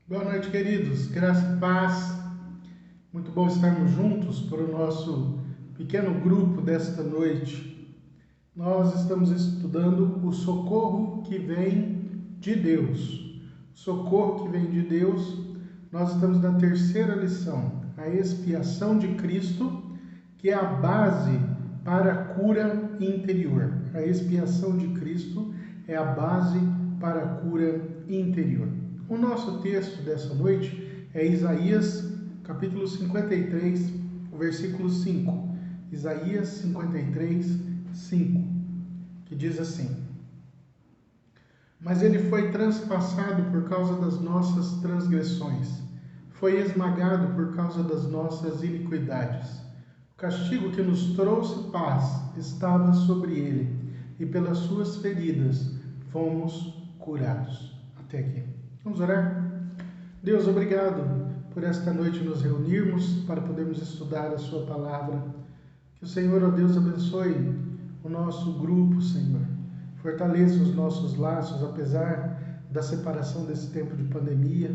Boa noite, queridos. Graça e paz. Muito bom estarmos juntos para o nosso pequeno grupo desta noite. Nós estamos estudando o socorro que vem de Deus. Socorro que vem de Deus. Nós estamos na terceira lição, a expiação de Cristo, que é a base para a cura interior. A expiação de Cristo é a base para a cura interior. O nosso texto dessa noite é Isaías, capítulo 53, o versículo 5. Isaías 53, 5, que diz assim: Mas ele foi transpassado por causa das nossas transgressões, foi esmagado por causa das nossas iniquidades. O castigo que nos trouxe paz estava sobre ele, e pelas suas feridas fomos curados. Até aqui. Vamos orar? Deus, obrigado por esta noite nos reunirmos para podermos estudar a sua palavra. Que o Senhor, ó Deus, abençoe o nosso grupo, Senhor. Fortaleça os nossos laços, apesar da separação desse tempo de pandemia,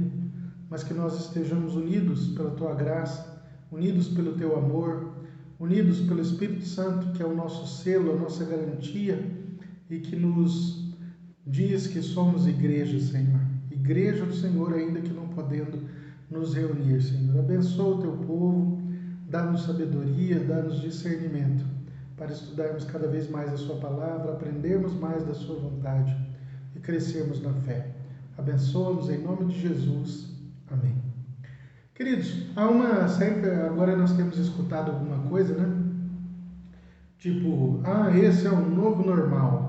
mas que nós estejamos unidos pela tua graça, unidos pelo teu amor, unidos pelo Espírito Santo, que é o nosso selo, a nossa garantia, e que nos diz que somos igreja, Senhor. Igreja do Senhor, ainda que não podendo nos reunir, Senhor. Abençoa o teu povo, dá-nos sabedoria, dá-nos discernimento, para estudarmos cada vez mais a sua palavra, aprendermos mais da sua vontade e crescermos na fé. Abençoa-nos em nome de Jesus. Amém. Queridos, agora nós temos escutado alguma coisa, né? Tipo, esse é o novo normal.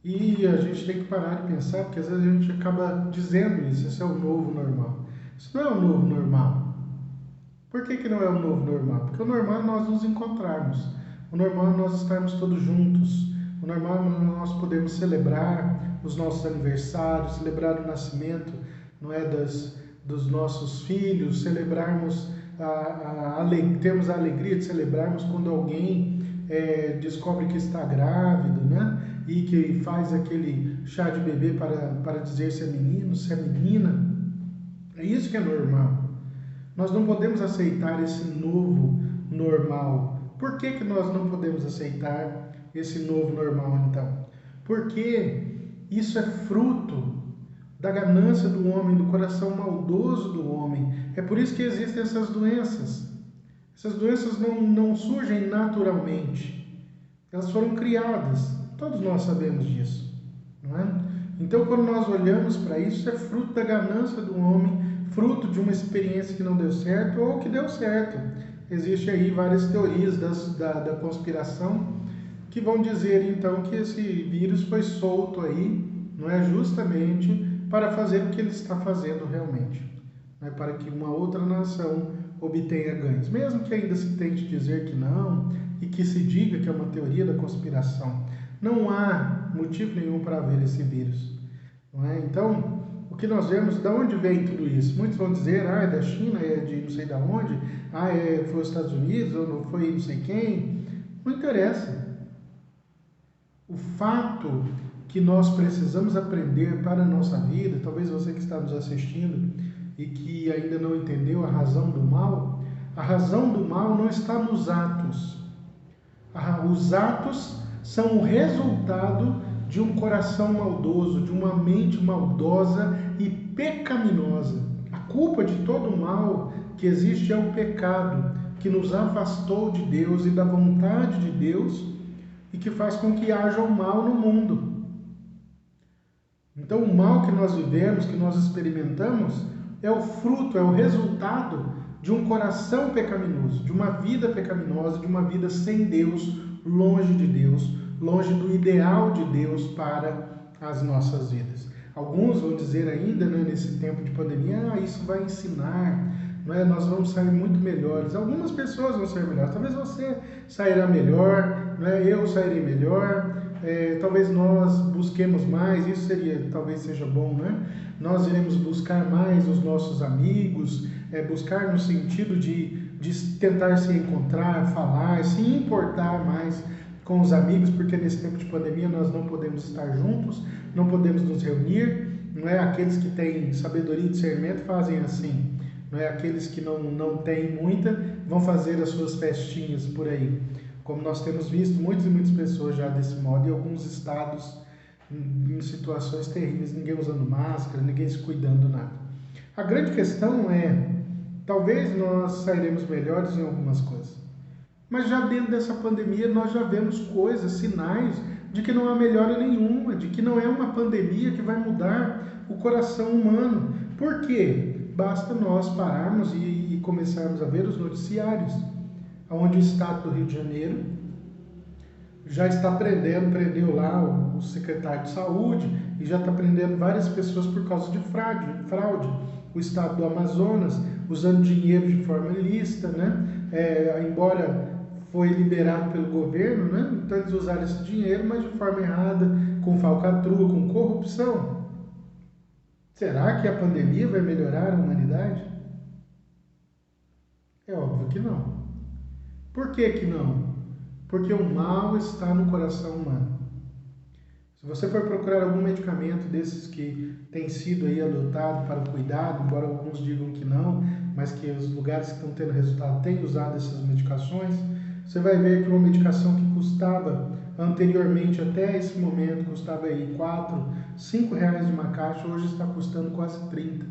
E a gente tem que parar de pensar, porque às vezes a gente acaba dizendo isso, esse é o novo normal. Isso não é o novo normal. Por que não é o novo normal? Porque o normal é nós nos encontrarmos. O normal é nós estarmos todos juntos. O normal é nós podermos celebrar os nossos aniversários, celebrar o nascimento, não é, dos nossos filhos, celebrarmos, termos a alegria de celebrarmos quando alguém descobre que está grávido, né? E que faz aquele chá de bebê para dizer se é menino, se é menina. É isso que é normal. Nós não podemos aceitar esse novo normal. Por que nós não podemos aceitar esse novo normal, então? Porque isso é fruto da ganância do homem, do coração maldoso do homem. É por isso que existem essas doenças. Essas doenças não surgem naturalmente. Elas foram criadas. Todos nós sabemos disso, não é? Então, quando nós olhamos para isso, é fruto da ganância do homem, fruto de uma experiência que não deu certo ou que deu certo. Existem aí várias teorias da conspiração que vão dizer, então, que esse vírus foi solto aí, não é, justamente para fazer o que ele está fazendo realmente, não é, para que uma outra nação obtenha ganhos. Mesmo que ainda se tente dizer que não, e que se diga que é uma teoria da conspiração, não há motivo nenhum para haver esse vírus, não é? Então, o que nós vemos, de onde vem tudo isso? Muitos vão dizer, é da China, é de não sei de onde, foi os Estados Unidos, ou não foi não sei quem. Não interessa. O fato que nós precisamos aprender para a nossa vida, talvez você que está nos assistindo e que ainda não entendeu a razão do mal não está nos atos. Os atos são o resultado de um coração maldoso, de uma mente maldosa e pecaminosa. A culpa de todo o mal que existe é o pecado, que nos afastou de Deus e da vontade de Deus e que faz com que haja o mal no mundo. Então, o mal que nós vivemos, que nós experimentamos, é o fruto, é o resultado de um coração pecaminoso, de uma vida pecaminosa, de uma vida sem Deus, longe de Deus, longe do ideal de Deus para as nossas vidas. Alguns vão dizer ainda, né, nesse tempo de pandemia, isso vai ensinar, não é? Nós vamos sair muito melhores. Algumas pessoas vão sair melhores, talvez você sairá melhor, né? Eu sairei melhor, talvez nós busquemos mais, isso talvez seja bom, né? Nós iremos buscar mais os nossos amigos, buscar no sentido de tentar se encontrar, falar, se importar mais com os amigos, porque nesse tempo de pandemia nós não podemos estar juntos, não podemos nos reunir, não é? Aqueles que têm sabedoria e discernimento fazem assim, não é? Aqueles que não têm muita vão fazer as suas festinhas por aí. Como nós temos visto muitas e muitas pessoas já desse modo, em alguns estados, em situações terríveis, ninguém usando máscara, ninguém se cuidando nada. A grande questão é, talvez nós sairemos melhores em algumas coisas, mas já dentro dessa pandemia nós já vemos coisas, sinais de que não há melhora nenhuma, de que não é uma pandemia que vai mudar o coração humano. Por quê? Basta nós pararmos e começarmos a ver os noticiários, onde o Estado do Rio de Janeiro já está prendeu lá o secretário de saúde e já está prendendo várias pessoas por causa de fraude. O Estado do Amazonas usando dinheiro de forma ilícita, né? Embora foi liberado pelo governo, né? Então eles usaram esse dinheiro, mas de forma errada, com falcatrua, com corrupção. Será que a pandemia vai melhorar a humanidade? É óbvio que não. Por que que não? Porque o mal está no coração humano. Se você for procurar algum medicamento desses que tem sido aí adotado para o cuidado, embora alguns digam que não, mas que os lugares que estão tendo resultado têm usado essas medicações, você vai ver que uma medicação que custava anteriormente, até esse momento, custava aí 4, 5 reais de uma caixa, hoje está custando quase 30.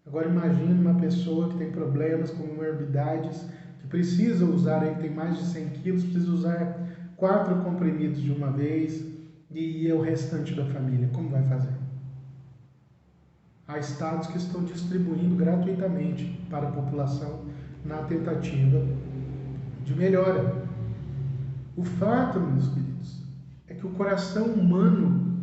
Agora imagine uma pessoa que tem problemas com comorbidades, que precisa usar, aí tem mais de 100 quilos, precisa usar 4 comprimidos de uma vez e o restante da família, como vai fazer? Há estados que estão distribuindo gratuitamente para a população na tentativa de melhora. O fato, meus queridos, é que o coração humano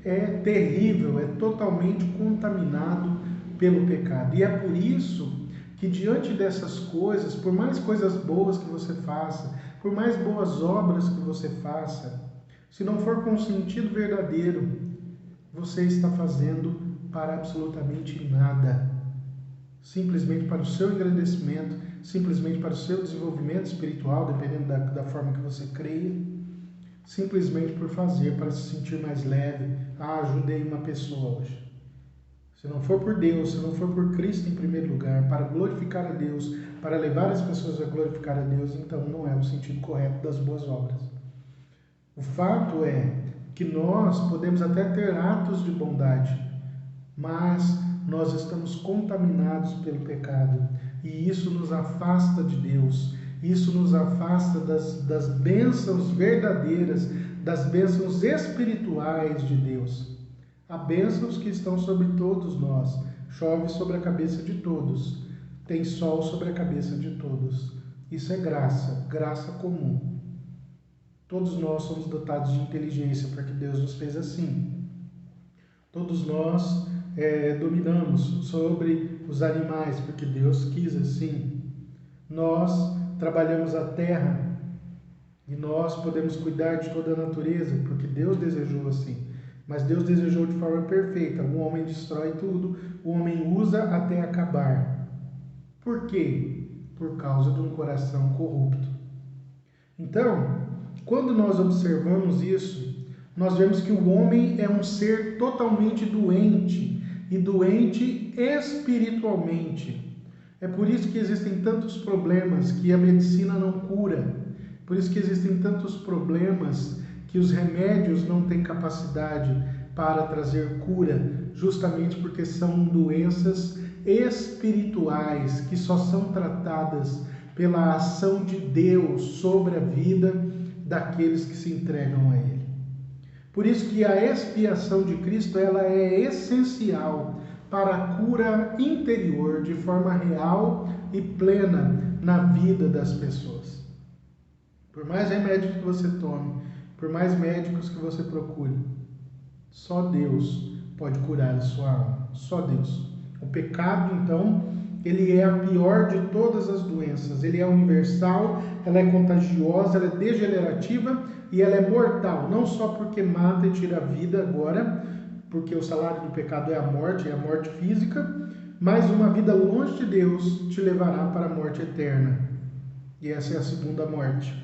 é terrível, é totalmente contaminado pelo pecado. E é por isso que diante dessas coisas, por mais coisas boas que você faça, por mais boas obras que você faça, se não for com sentido verdadeiro, você está fazendo para absolutamente nada. Simplesmente para o seu engrandecimento, simplesmente para o seu desenvolvimento espiritual, dependendo da forma que você creia, simplesmente por fazer, para se sentir mais leve. Ajudei uma pessoa hoje. Se não for por Deus, se não for por Cristo em primeiro lugar, para glorificar a Deus, para levar as pessoas a glorificar a Deus, então não é o sentido correto das boas obras. O fato é que nós podemos até ter atos de bondade, mas nós estamos contaminados pelo pecado e isso nos afasta de Deus, isso nos afasta das bênçãos verdadeiras, das bênçãos espirituais de Deus. Há bênçãos que estão sobre todos nós, chove sobre a cabeça de todos, tem sol sobre a cabeça de todos. Isso é graça, graça comum. Todos nós somos dotados de inteligência, porque Deus nos fez assim. Todos nós dominamos sobre os animais, porque Deus quis assim. Nós trabalhamos a terra e nós podemos cuidar de toda a natureza, porque Deus desejou assim. Mas Deus desejou de forma perfeita. O homem destrói tudo, o homem usa até acabar. Por quê? Por causa de um coração corrupto. Então, quando nós observamos isso, nós vemos que o homem é um ser totalmente doente, e doente espiritualmente. É por isso que existem tantos problemas que a medicina não cura, por isso que existem tantos problemas que os remédios não têm capacidade para trazer cura, justamente porque são doenças espirituais que só são tratadas pela ação de Deus sobre a vida daqueles que se entregam a Ele. Por isso que a expiação de Cristo ela é essencial para a cura interior de forma real e plena na vida das pessoas. Por mais remédio que você tome, por mais médicos que você procure, só Deus pode curar a sua alma, só Deus. O pecado, então, ele é a pior de todas as doenças, ele é universal, ela é contagiosa, ela é degenerativa e ela é mortal, não só porque mata e tira a vida agora, porque o salário do pecado é a morte física, mas uma vida longe de Deus te levará para a morte eterna. E essa é a segunda morte.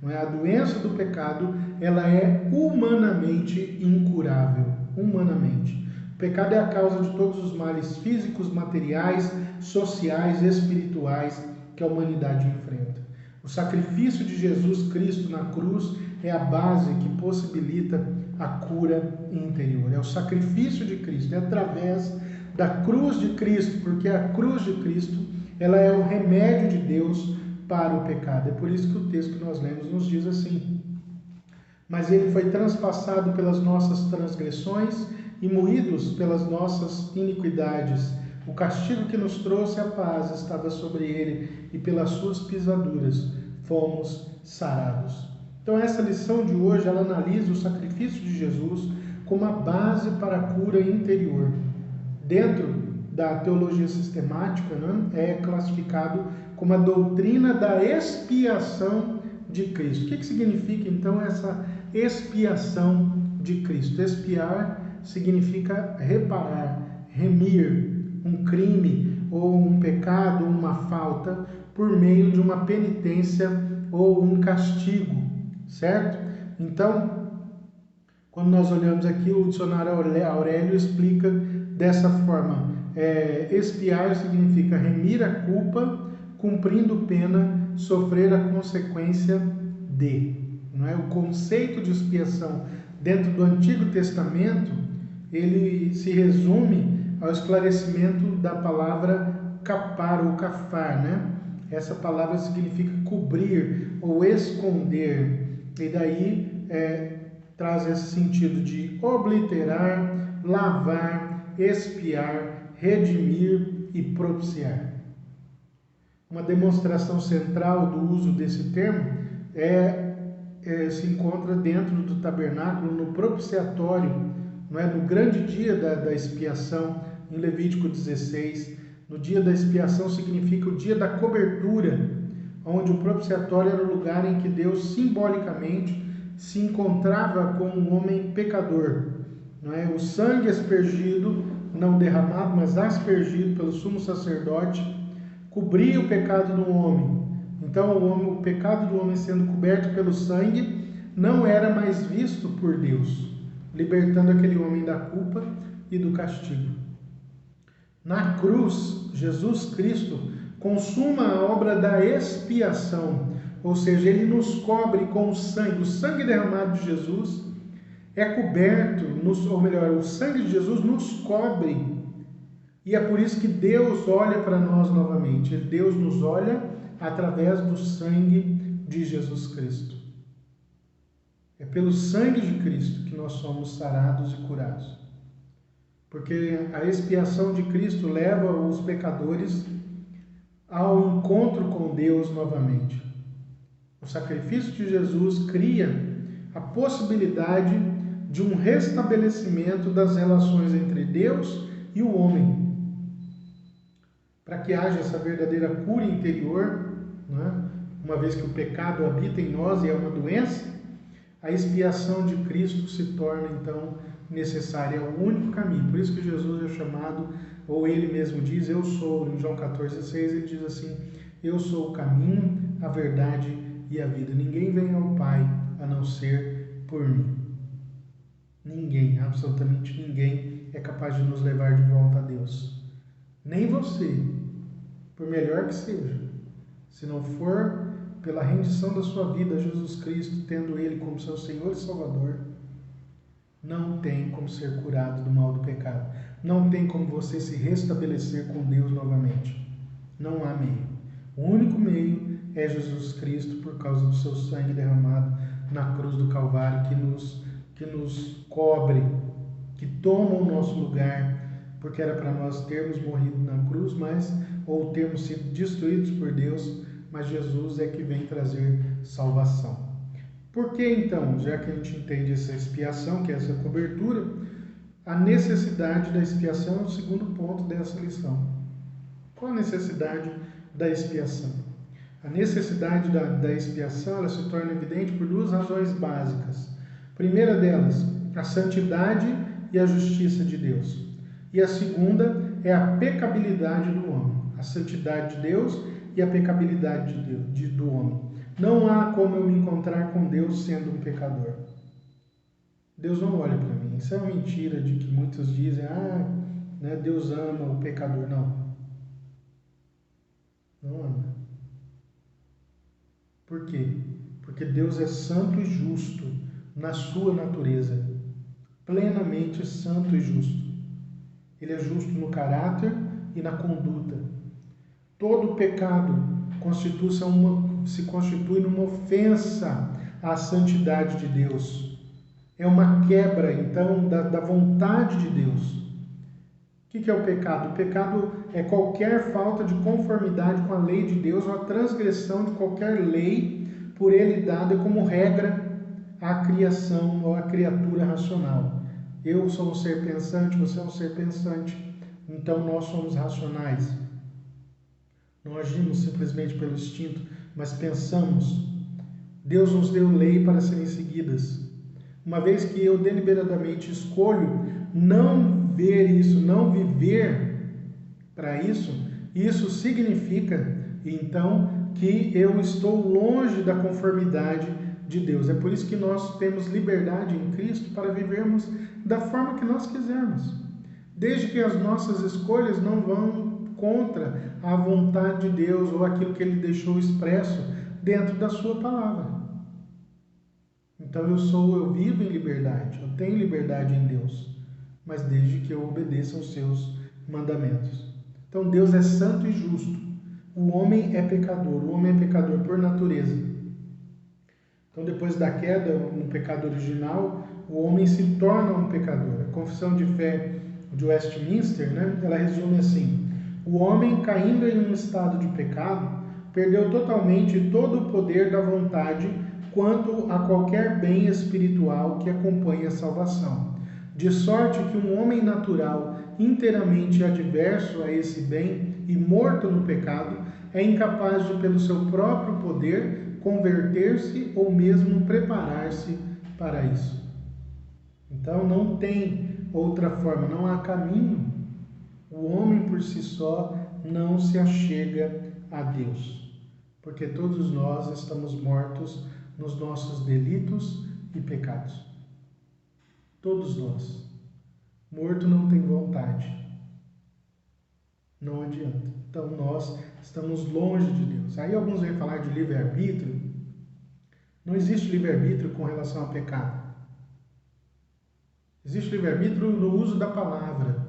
Não é? A doença do pecado, ela é humanamente incurável, humanamente. O pecado é a causa de todos os males físicos, materiais, sociais, espirituais que a humanidade enfrenta. O sacrifício de Jesus Cristo na cruz é a base que possibilita a cura interior. É o sacrifício de Cristo, é através da cruz de Cristo, porque a cruz de Cristo, ela é o remédio de Deus para o pecado. É por isso que o texto que nós lemos nos diz assim: mas ele foi transpassado pelas nossas transgressões e moídos pelas nossas iniquidades. O castigo que nos trouxe a paz estava sobre ele, e pelas suas pisaduras fomos sarados. Então essa lição de hoje, ela analisa o sacrifício de Jesus como a base para a cura interior. Dentro da teologia sistemática, né, é classificado como a doutrina da expiação de Cristo. O que significa então essa expiação de Cristo? Expiar significa reparar, remir um crime ou um pecado, uma falta, por meio de uma penitência ou um castigo, certo? Então, quando nós olhamos aqui, o dicionário Aurélio explica dessa forma: expiar significa remir a culpa, cumprindo pena, sofrer a consequência de. Não é? O conceito de expiação dentro do Antigo Testamento, ele se resume ao esclarecimento da palavra capar ou cafar, né? Essa palavra significa cobrir ou esconder, e daí traz esse sentido de obliterar, lavar, expiar, redimir e propiciar. Uma demonstração central do uso desse termo se encontra dentro do tabernáculo, no propiciatório, não é? No grande dia da expiação, em Levítico 16. No dia da expiação significa o dia da cobertura, onde o propiciatório era o lugar em que Deus simbolicamente se encontrava com um homem pecador. Não é? O sangue aspergido, não derramado, mas aspergido pelo sumo sacerdote, cobria o pecado do homem. Então o pecado do homem sendo coberto pelo sangue não era mais visto por Deus, libertando aquele homem da culpa e do castigo. Na cruz, Jesus Cristo consuma a obra da expiação, ou seja, ele nos cobre com o sangue derramado de Jesus é coberto, ou melhor, o sangue de Jesus nos cobre, e é por isso que Deus olha para nós novamente. Deus nos olha através do sangue de Jesus Cristo. É pelo sangue de Cristo que nós somos sarados e curados. Porque a expiação de Cristo leva os pecadores ao encontro com Deus novamente. O sacrifício de Jesus cria a possibilidade de um restabelecimento das relações entre Deus e o homem. Para que haja essa verdadeira cura interior, né? Uma vez que o pecado habita em nós e é uma doença, a expiação de Cristo se torna então necessária, é o único caminho. Por isso que Jesus é chamado, ou ele mesmo diz, eu sou, em João 14,6, ele diz assim: eu sou o caminho, a verdade e a vida. Ninguém vem ao Pai a não ser por mim. Ninguém, absolutamente ninguém é capaz de nos levar de volta a Deus. Nem você, por melhor que seja, se não for pela rendição da sua vida a Jesus Cristo, tendo Ele como seu Senhor e Salvador, não tem como ser curado do mal do pecado. Não tem como você se restabelecer com Deus novamente. Não há meio. O único meio é Jesus Cristo, por causa do seu sangue derramado na cruz do Calvário, que nos cobre, que toma o nosso lugar, porque era para nós termos morrido na cruz, ou termos sido destruídos por Deus, mas Jesus é que vem trazer salvação. Por que então, já que a gente entende essa expiação, que é essa cobertura, a necessidade da expiação é o segundo ponto dessa lição. Qual a necessidade da expiação? A necessidade da expiação, ela se torna evidente por duas razões básicas. A primeira delas, a santidade e a justiça de Deus. E a segunda é a pecabilidade do homem. A santidade de Deus e a pecabilidade do homem. Não há como eu me encontrar com Deus sendo um pecador. Deus não olha para mim. Isso é uma mentira de que muitos dizem, né, Deus ama o pecador. Não. Não ama. Por quê? Porque Deus é santo e justo na sua natureza. Plenamente santo e justo. Ele é justo no caráter e na conduta. Todo pecado se constitui numa ofensa à santidade de Deus. É uma quebra, então, da vontade de Deus. O que é o pecado? O pecado é qualquer falta de conformidade com a lei de Deus ou a transgressão de qualquer lei por ele dada como regra à criação ou à criatura racional. Eu sou um ser pensante, você é um ser pensante, então nós somos racionais. Não agimos simplesmente pelo instinto, mas pensamos. Deus nos deu lei para serem seguidas. Uma vez que eu deliberadamente escolho não ver isso, não viver para isso, isso significa, então, que eu estou longe da conformidade de Deus. É por isso que nós temos liberdade em Cristo para vivermos da forma que nós quisermos, desde que as nossas escolhas não vão contra a vontade de Deus ou aquilo que Ele deixou expresso dentro da sua palavra. Então eu vivo em liberdade, eu tenho liberdade em Deus, mas desde que eu obedeça aos seus mandamentos. Então Deus é santo e justo. O homem é pecador por natureza. Então depois da queda, no pecado original, o homem se torna um pecador. A Confissão de Fé de Westminster, né, ela resume assim: o homem, caindo em um estado de pecado, perdeu totalmente todo o poder da vontade quanto a qualquer bem espiritual que acompanhe a salvação. De sorte que um homem natural, inteiramente adverso a esse bem e morto no pecado, é incapaz de, pelo seu próprio poder, converter-se ou mesmo preparar-se para isso. Então não tem outra forma, não há caminho. O homem por si só não se achega a Deus, porque todos nós estamos mortos nos nossos delitos e pecados. Todos nós. Morto não tem vontade. Não adianta. Então nós estamos longe de Deus. Aí alguns vêm falar de livre-arbítrio. Não existe livre-arbítrio com relação ao pecado. Existe livre-arbítrio no uso da palavra.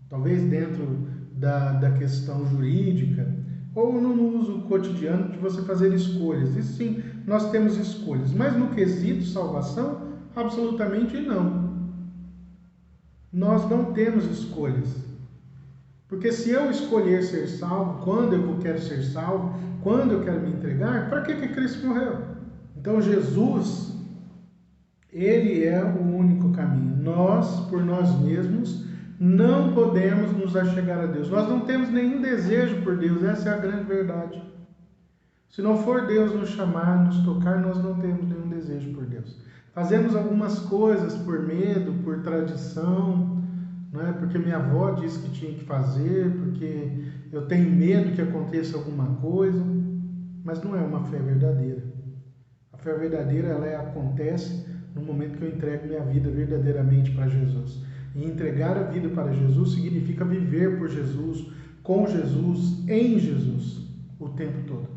Talvez dentro da questão jurídica, ou no uso cotidiano de você fazer escolhas. E sim, nós temos escolhas. Mas no quesito salvação, absolutamente não. Nós não temos escolhas. Porque se eu escolher ser salvo, quando eu quero ser salvo, quando eu quero me entregar, para que Cristo morreu? Então Jesus, Ele é o único caminho. Nós, por nós mesmos, não podemos nos achegar a Deus. Nós não temos nenhum desejo por Deus, essa é a grande verdade. Se não for Deus nos chamar, nos tocar, nós não temos nenhum desejo por Deus. Fazemos algumas coisas por medo, por tradição, não é? Porque minha avó disse que tinha que fazer, porque eu tenho medo que aconteça alguma coisa, mas não é uma fé verdadeira. A fé verdadeira, acontece no momento que eu entrego minha vida verdadeiramente para Jesus. E entregar a vida para Jesus significa viver por Jesus, com Jesus, em Jesus, o tempo todo.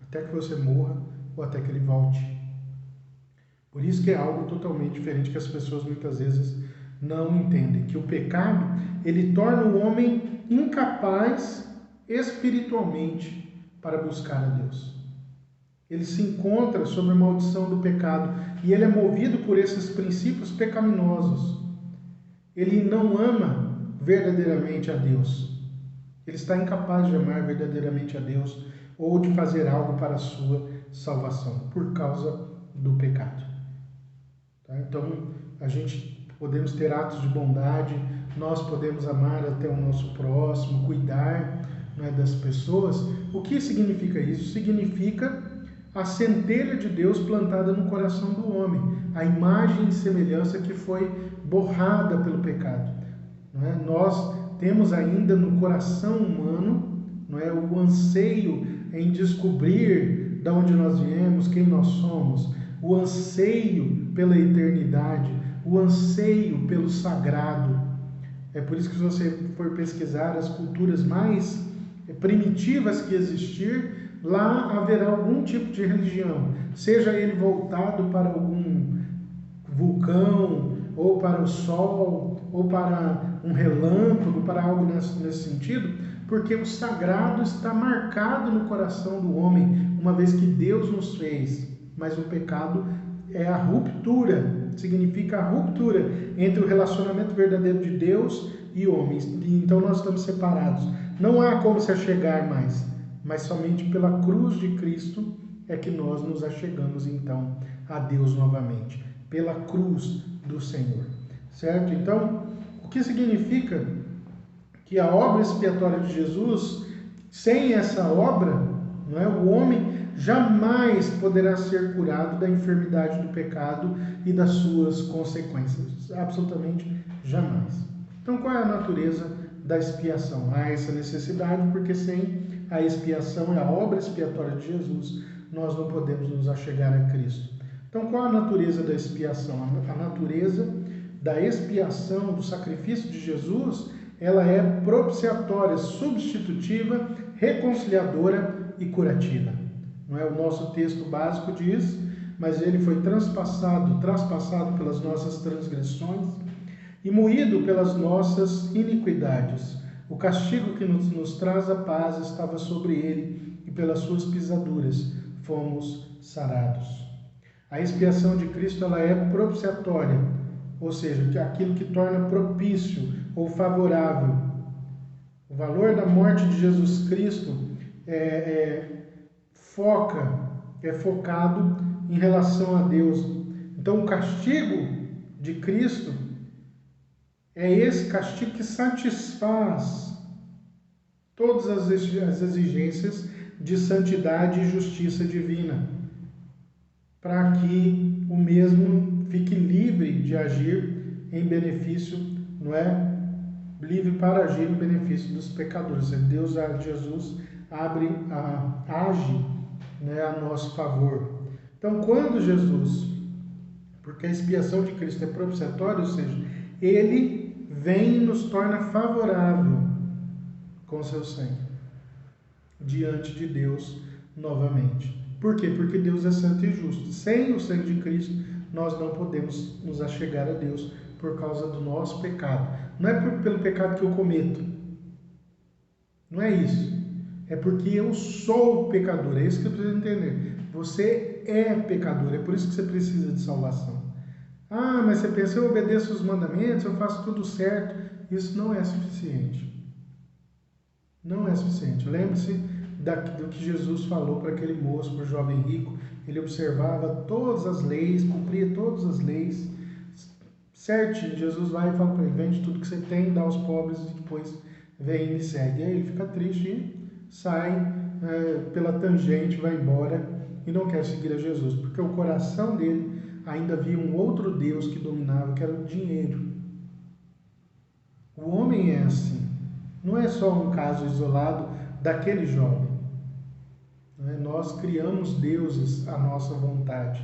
Até que você morra ou até que Ele volte. Por isso que é algo totalmente diferente que as pessoas muitas vezes não entendem. Que o pecado, ele torna o homem incapaz espiritualmente para buscar a Deus. Ele se encontra sob a maldição do pecado e ele é movido por esses princípios pecaminosos. Ele não ama verdadeiramente a Deus. Ele está incapaz de amar verdadeiramente a Deus ou de fazer algo para a sua salvação por causa do pecado. Tá? Então, podemos ter atos de bondade, nós podemos amar até o nosso próximo, cuidar, não é, das pessoas. O que significa isso? Significa a centelha de Deus plantada no coração do homem, a imagem e semelhança que foi borrada pelo pecado. Não é? Nós temos ainda no coração humano, não é, o anseio em descobrir de onde nós viemos, quem nós somos. o anseio pela eternidade, o anseio pelo sagrado. É por isso que, se você for pesquisar as culturas mais primitivas que existir, lá haverá algum tipo de religião, seja ele voltado para algum vulcão, ou para o sol, ou para um relâmpago, para algo nesse sentido, porque o sagrado está marcado no coração do homem, uma vez que Deus nos fez. Mas o pecado é a ruptura, significa a ruptura entre o relacionamento verdadeiro de Deus e homens. Então nós estamos separados. Não há como se achegar mais, mas somente pela cruz de Cristo é que nós nos achegamos então a Deus novamente, pela cruz do Senhor, certo? Então, o que significa que a obra expiatória de Jesus, sem essa obra, não é, o homem jamais poderá ser curado da enfermidade do pecado e das suas consequências, absolutamente jamais. Então, qual é a natureza da expiação? Há essa necessidade, porque sem a expiação e a obra expiatória de Jesus, nós não podemos nos achegar a Cristo. Então, qual a natureza da expiação? A natureza da expiação, do sacrifício de Jesus, ela é propiciatória, substitutiva, reconciliadora e curativa. Não é? O nosso texto básico diz, mas ele foi traspassado pelas nossas transgressões e moído pelas nossas iniquidades. O castigo que nos traz a paz estava sobre ele, e pelas suas pisaduras fomos sarados. A expiação de Cristo, ela é propiciatória, ou seja, aquilo que torna propício ou favorável. O valor da morte de Jesus Cristo é focado em relação a Deus. Então, o castigo de Cristo é esse castigo que satisfaz todas as exigências de santidade e justiça divina, para que o mesmo fique livre de agir em benefício, não é? Livre para agir em benefício dos pecadores. Deus, Jesus, age, né, a nosso favor. Então, quando Jesus, porque a expiação de Cristo é propiciatória, ou seja, ele vem e nos torna favorável com seu sangue diante de Deus novamente. Por quê? Porque Deus é santo e justo. Sem o sangue de Cristo, nós não podemos nos achegar a Deus por causa do nosso pecado. Não é pelo pecado que eu cometo. Não é isso. É porque eu sou pecador. É isso que eu preciso entender. Você é pecador. É por isso que você precisa de salvação. Ah, mas você pensa, eu obedeço os mandamentos, eu faço tudo certo. Isso não é suficiente. Não é suficiente. Lembre-se do que Jesus falou para aquele moço, para o jovem rico. Ele observava todas as leis, cumpria todas as leis certinho. Jesus vai e fala para ele: vende tudo que você tem, dá aos pobres e depois vem e me segue. E aí ele fica triste e sai pela tangente, vai embora e não quer seguir a Jesus, porque o coração dele ainda via um outro Deus que dominava, que era o dinheiro. O homem é assim. Não é só um caso isolado daquele jovem. Nós criamos deuses à nossa vontade.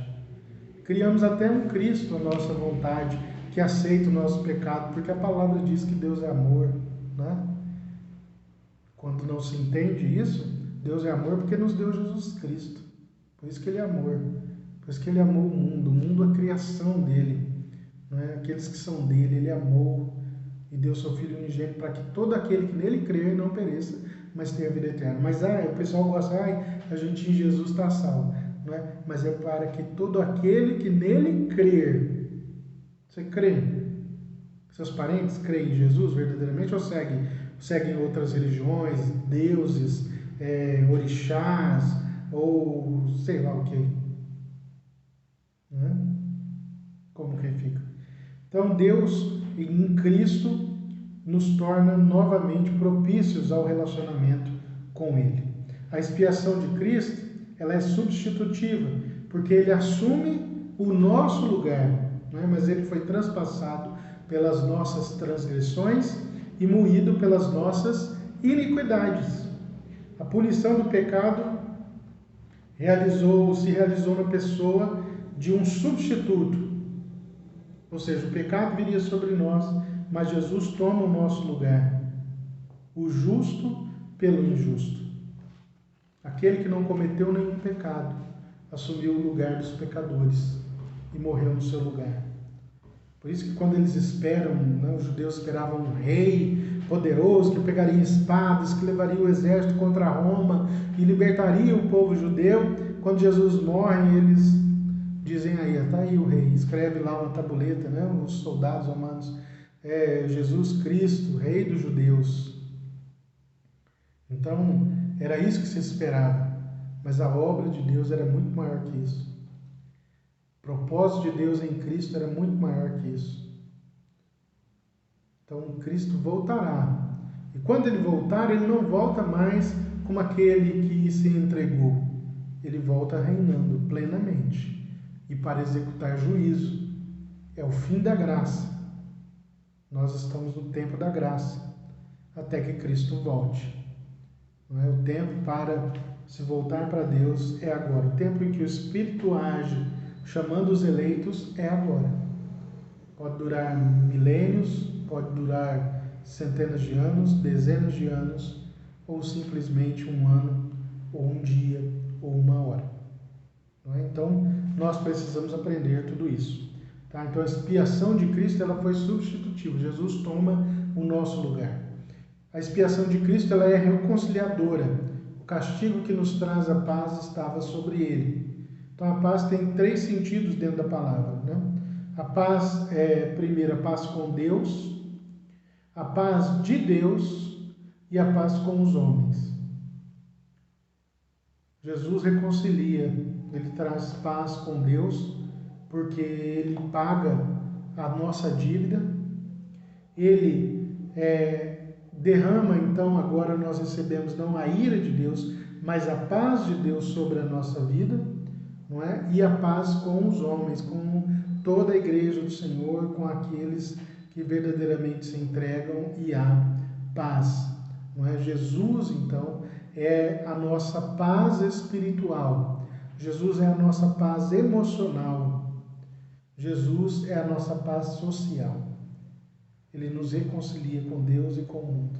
Criamos até um Cristo à nossa vontade, que aceita o nosso pecado, porque a palavra diz que Deus é amor. Né? Quando não se entende isso, Deus é amor porque nos deu Jesus Cristo. Por isso que Ele é amor. Por isso que Ele amou o mundo a criação dEle. Né? Aqueles que são dEle, Ele amou e deu seu Filho unigênito para que todo aquele que nele crer não pereça, mas tenha vida eterna. Mas o pessoal gosta, a gente em Jesus está salvo. Não é? Mas é para que todo aquele que nele crer. Você crê? Seus parentes creem em Jesus verdadeiramente ou seguem outras religiões, deuses, orixás, ou sei lá o que? Não é? Como que fica? Então Deus, em Cristo, nos torna novamente propícios ao relacionamento com Ele. A expiação de Cristo, ela é substitutiva, porque Ele assume o nosso lugar, né? Mas Ele foi transpassado pelas nossas transgressões e moído pelas nossas iniquidades. A punição do pecado se realizou na pessoa de um substituto. Ou seja, o pecado viria sobre nós, mas Jesus toma o nosso lugar. O justo pelo injusto. Aquele que não cometeu nenhum pecado assumiu o lugar dos pecadores e morreu no seu lugar. Por isso que quando eles esperam, né, os judeus esperavam um rei poderoso que pegaria espadas, que levaria o exército contra Roma e libertaria o povo judeu. Quando Jesus morre, eles dizem aí, está aí o rei, escreve lá uma tabuleta, né, os soldados romanos, Jesus Cristo, rei dos judeus. Então, era isso que se esperava, mas a obra de Deus era muito maior que isso. O propósito de Deus em Cristo era muito maior que isso. Então, Cristo voltará. E quando ele voltar, ele não volta mais como aquele que se entregou. Ele volta reinando plenamente e para executar juízo. É o fim da graça. Nós estamos no tempo da graça, até que Cristo volte. Não é? O tempo para se voltar para Deus é agora. O tempo em que o Espírito age, chamando os eleitos, é agora. Pode durar milênios, pode durar centenas de anos, dezenas de anos, ou simplesmente um ano, ou um dia, ou uma hora. Não é? Então, nós precisamos aprender tudo isso. Tá? Então, a expiação de Cristo ela foi substitutiva. Jesus toma o nosso lugar. A expiação de Cristo ela é reconciliadora. O castigo que nos traz a paz estava sobre ele. Então, a paz tem 3 sentidos dentro da palavra. Né? A paz é, primeiro, a paz com Deus, a paz de Deus e a paz com os homens. Jesus reconcilia, ele traz paz com Deus, porque ele paga a nossa dívida, ele derrama, então, agora nós recebemos não a ira de Deus, mas a paz de Deus sobre a nossa vida, não é? E a paz com os homens, com toda a igreja do Senhor, com aqueles que verdadeiramente se entregam e há paz. Não é? Jesus, então, é a nossa paz espiritual. Jesus é a nossa paz emocional. Jesus é a nossa paz social. Ele nos reconcilia com Deus e com o mundo.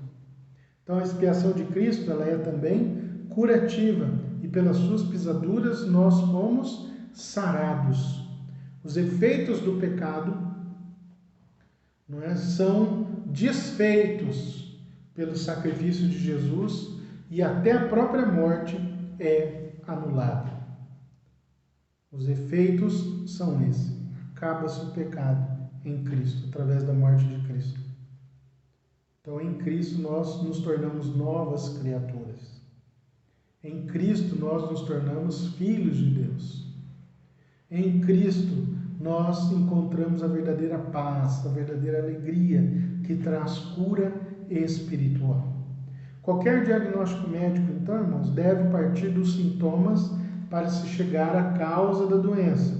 Então, a expiação de Cristo ela é também curativa e pelas suas pisaduras nós fomos sarados. Os efeitos do pecado não é, são desfeitos pelo sacrifício de Jesus e até a própria morte é anulada. Os efeitos são esses. Acaba-se o pecado em Cristo, através da morte de Cristo. Então, em Cristo, nós nos tornamos novas criaturas. Em Cristo, nós nos tornamos filhos de Deus. Em Cristo, nós encontramos a verdadeira paz, a verdadeira alegria, que traz cura espiritual. Qualquer diagnóstico médico, então, irmãos, deve partir dos sintomas para se chegar à causa da doença.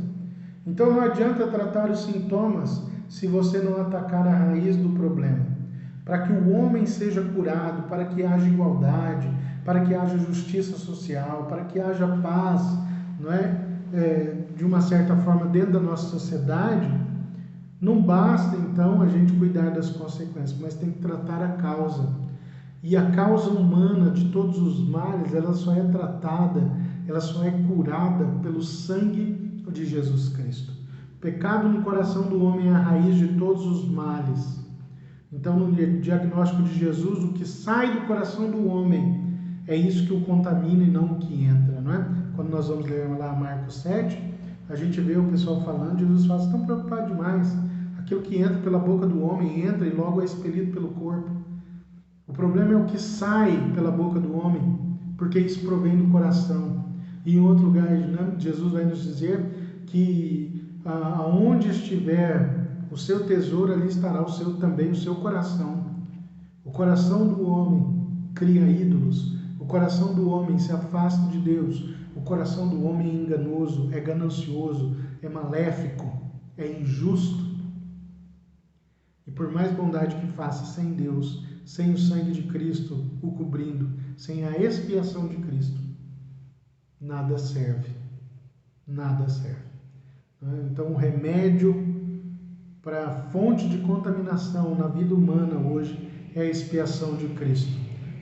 Então, não adianta tratar os sintomas se você não atacar a raiz do problema. Para que o homem seja curado, para que haja igualdade, para que haja justiça social, para que haja paz, não é? De uma certa forma dentro da nossa sociedade, não basta então a gente cuidar das consequências, mas tem que tratar a causa. E a causa humana de todos os males, ela só é tratada, ela só é curada pelo sangue de Jesus Cristo. O pecado no coração do homem é a raiz de todos os males. Então, no diagnóstico de Jesus, o que sai do coração do homem é isso que o contamina e não o que entra, não é? Quando nós vamos ler lá Marcos 7, a gente vê o pessoal falando, Jesus fala, estão preocupados demais. Aquilo que entra pela boca do homem entra e logo é expelido pelo corpo. O problema é o que sai pela boca do homem, porque isso provém do coração. E em outro lugar, Jesus vai nos dizer que aonde estiver o seu tesouro, ali estará também o seu coração. O coração do homem cria ídolos. O coração do homem se afasta de Deus. O coração do homem é enganoso, é ganancioso, é maléfico, é injusto. E por mais bondade que faça sem Deus, sem o sangue de Cristo o cobrindo, sem a expiação de Cristo, nada serve. Nada serve. né? Então, o remédio para a fonte de contaminação na vida humana hoje é a expiação de Cristo.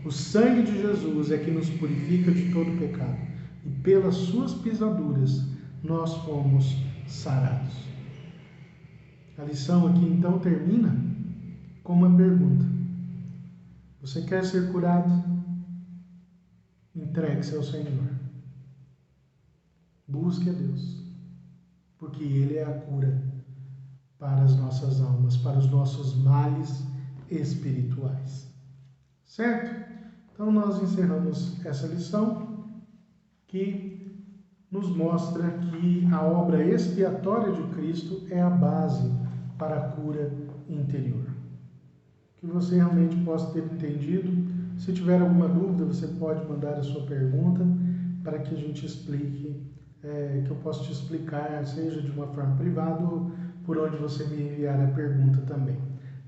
O sangue de Jesus é que nos purifica de todo pecado. E pelas suas pisaduras nós fomos sarados. A lição aqui então termina com uma pergunta. Você quer ser curado? Entregue-se ao Senhor. Busque a Deus, porque Ele é a cura para as nossas almas, para os nossos males espirituais. Certo? Então nós encerramos essa lição que nos mostra que a obra expiatória de Cristo é a base para a cura interior. Que você realmente possa ter entendido. Se tiver alguma dúvida, você pode mandar a sua pergunta para que a gente explique, que eu possa te explicar, seja de uma forma privada ou por onde você me enviar a pergunta também.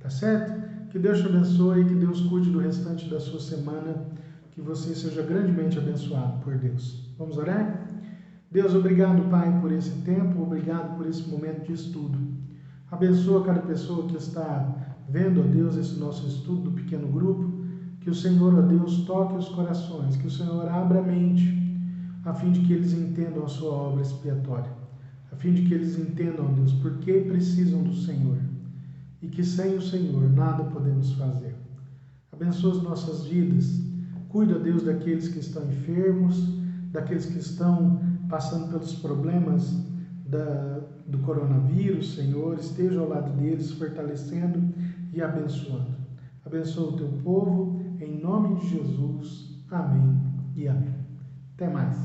Tá certo? Que Deus te abençoe, que Deus cuide do restante da sua semana, que você seja grandemente abençoado por Deus. Vamos orar? Deus, obrigado, Pai, por esse tempo, obrigado por esse momento de estudo. Abençoa cada pessoa que está vendo, ó Deus, esse nosso estudo do pequeno grupo, que o Senhor, ó Deus, toque os corações, que o Senhor abra a mente, a fim de que eles entendam a sua obra expiatória, a fim de que eles entendam, ó Deus, por que precisam do Senhor, e que sem o Senhor nada podemos fazer. Abençoa as nossas vidas, cuida, Deus, daqueles que estão enfermos, daqueles que estão passando pelos problemas do coronavírus, Senhor, esteja ao lado deles, fortalecendo e abençoando. Abençoa o teu povo, em nome de Jesus. Amém e amém. Até mais.